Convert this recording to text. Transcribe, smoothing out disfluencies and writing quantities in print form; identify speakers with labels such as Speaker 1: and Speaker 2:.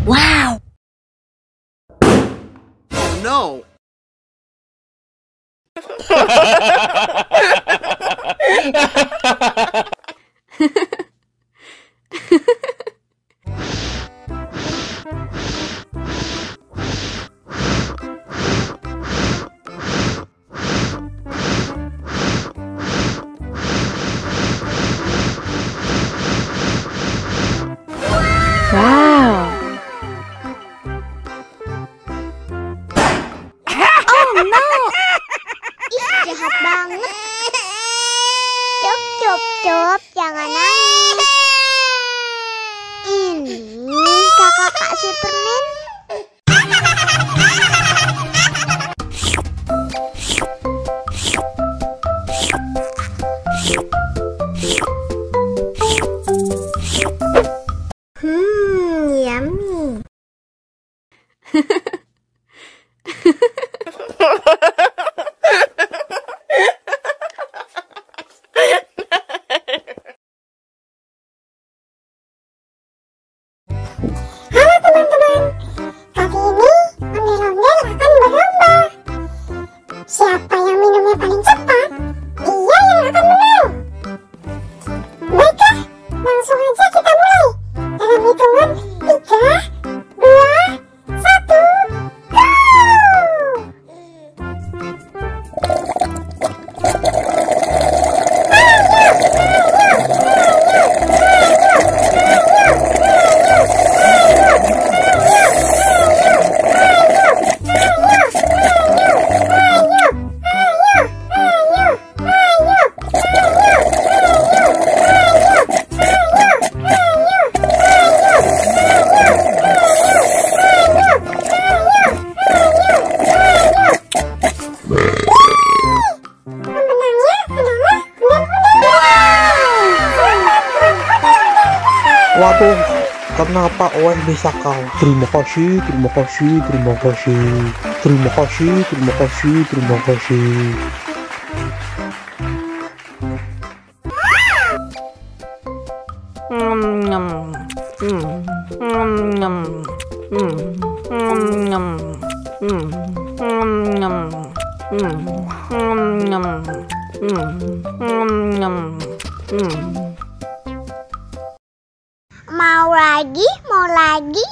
Speaker 1: Wow!
Speaker 2: No!
Speaker 1: Wow!
Speaker 3: Oh no! Ih, jahat banget. Cup, jangan nangis. Ini kakak kasih permen. Yummy.
Speaker 4: Halo teman-teman, kali ini ondel-ondel akan berlomba. Siapa yang minumnya paling cepat, dia yang akan menang. Baiklah, langsung aja kita mulai. Dalam hitungan 3, 2, 1, go!
Speaker 5: Waduh, kenapa Owen bisa kalah? Terima kasih, terima kasih, terima kasih, terima kasih, terima kasih, terima kasih.
Speaker 3: Mau lagi, mau lagi.